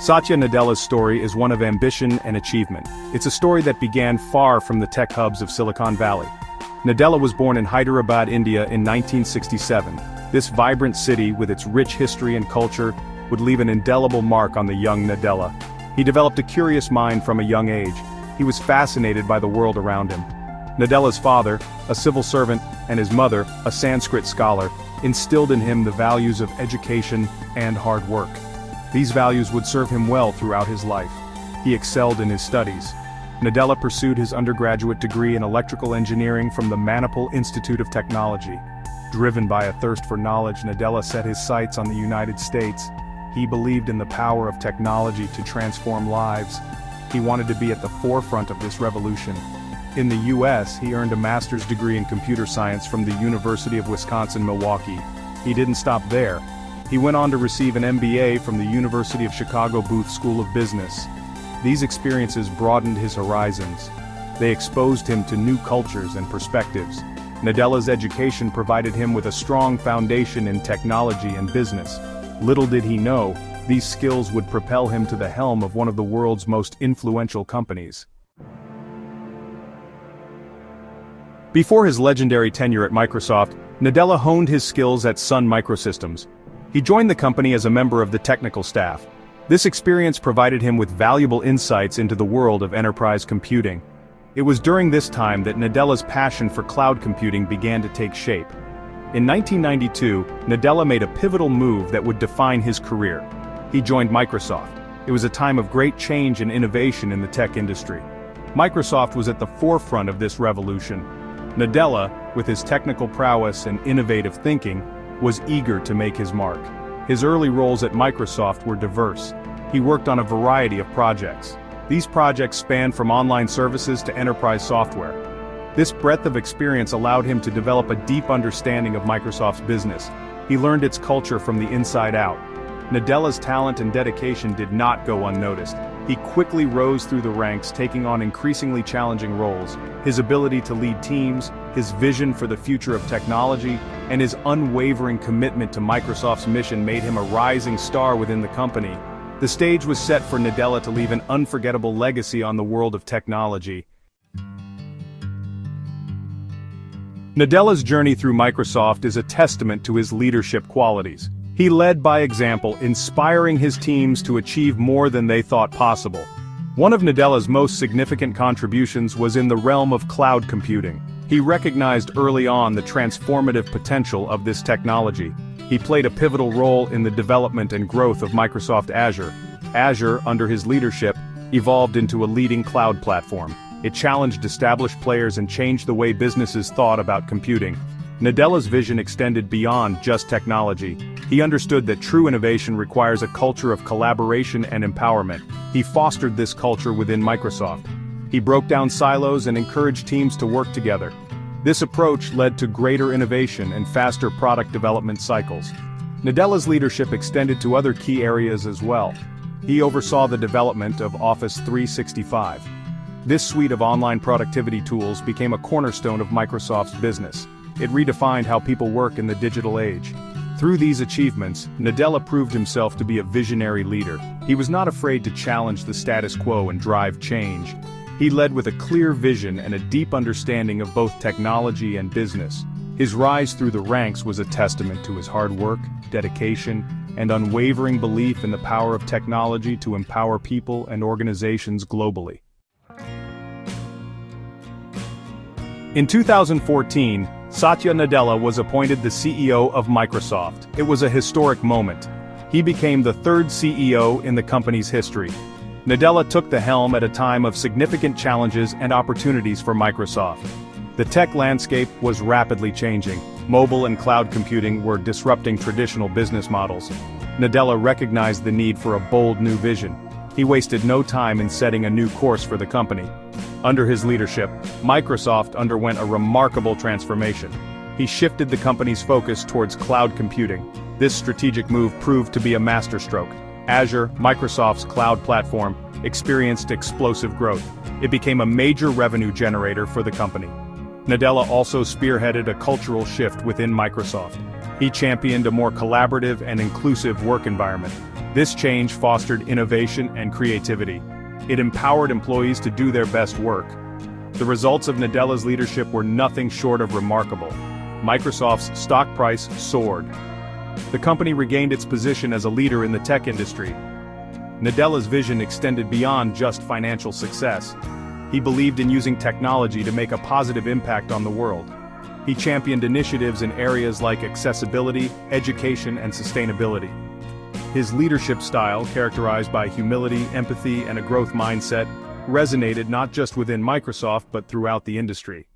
Satya Nadella's story is one of ambition and achievement. It's a story that began far from the tech hubs of Silicon Valley. Nadella was born in Hyderabad, India in 1967. This vibrant city, with its rich history and culture, would leave an indelible mark on the young Nadella. He developed a curious mind from a young age. He was fascinated by the world around him. Nadella's father, a civil servant, and his mother, a Sanskrit scholar, instilled in him the values of education and hard work. These values would serve him well throughout his life. He excelled in his studies. Nadella pursued his undergraduate degree in electrical engineering from the Manipal Institute of Technology. Driven by a thirst for knowledge, Nadella set his sights on the United States. He believed in the power of technology to transform lives. He wanted to be at the forefront of this revolution. In the US, he earned a master's degree in computer science from the University of Wisconsin-Milwaukee. He didn't stop there. He went on to receive an MBA from the University of Chicago Booth School of Business. These experiences broadened his horizons. They exposed him to new cultures and perspectives. Nadella's education provided him with a strong foundation in technology and business. Little did he know, these skills would propel him to the helm of one of the world's most influential companies. Before his legendary tenure at Microsoft, Nadella honed his skills at Sun Microsystems. He joined the company as a member of the technical staff. This experience provided him with valuable insights into the world of enterprise computing. It was during this time that Nadella's passion for cloud computing began to take shape. In 1992, Nadella made a pivotal move that would define his career. He joined Microsoft. It was a time of great change and innovation in the tech industry. Microsoft was at the forefront of this revolution. Nadella, with his technical prowess and innovative thinking, was eager to make his mark. His early roles at Microsoft were diverse. He worked on a variety of projects. These projects spanned from online services to enterprise software. This breadth of experience allowed him to develop a deep understanding of Microsoft's business. He learned its culture from the inside out. Nadella's talent and dedication did not go unnoticed. He quickly rose through the ranks, taking on increasingly challenging roles. His ability to lead teams, his vision for the future of technology, and his unwavering commitment to Microsoft's mission made him a rising star within the company. The stage was set for Nadella to leave an unforgettable legacy on the world of technology. Nadella's journey through Microsoft is a testament to his leadership qualities. He led by example, inspiring his teams to achieve more than they thought possible. One of Nadella's most significant contributions was in the realm of cloud computing. He recognized early on the transformative potential of this technology. He played a pivotal role in the development and growth of Microsoft Azure. Azure, under his leadership, evolved into a leading cloud platform. It challenged established players and changed the way businesses thought about computing. Nadella's vision extended beyond just technology. He understood that true innovation requires a culture of collaboration and empowerment. He fostered this culture within Microsoft. He broke down silos and encouraged teams to work together. This approach led to greater innovation and faster product development cycles. Nadella's leadership extended to other key areas as well. He oversaw the development of Office 365. This suite of online productivity tools became a cornerstone of Microsoft's business. It redefined how people work in the digital age. Through these achievements, Nadella proved himself to be a visionary leader. He was not afraid to challenge the status quo and drive change. He led with a clear vision and a deep understanding of both technology and business. His rise through the ranks was a testament to his hard work, dedication, and unwavering belief in the power of technology to empower people and organizations globally. In 2014, Satya Nadella was appointed the CEO of Microsoft. It was a historic moment. He became the third CEO in the company's history. Nadella took the helm at a time of significant challenges and opportunities for Microsoft. The tech landscape was rapidly changing. Mobile and cloud computing were disrupting traditional business models. Nadella recognized the need for a bold new vision. He wasted no time in setting a new course for the company. Under his leadership, Microsoft underwent a remarkable transformation. He shifted the company's focus towards cloud computing. This strategic move proved to be a masterstroke. Azure, Microsoft's cloud platform, experienced explosive growth. It became a major revenue generator for the company. Nadella also spearheaded a cultural shift within Microsoft. He championed a more collaborative and inclusive work environment. This change fostered innovation and creativity. It empowered employees to do their best work. The results of Nadella's leadership were nothing short of remarkable. Microsoft's stock price soared. The company regained its position as a leader in the tech industry. Nadella's vision extended beyond just financial success. He believed in using technology to make a positive impact on the world. He championed initiatives in areas like accessibility, education, and sustainability. His leadership style, characterized by humility, empathy, and a growth mindset, resonated not just within Microsoft but throughout the industry.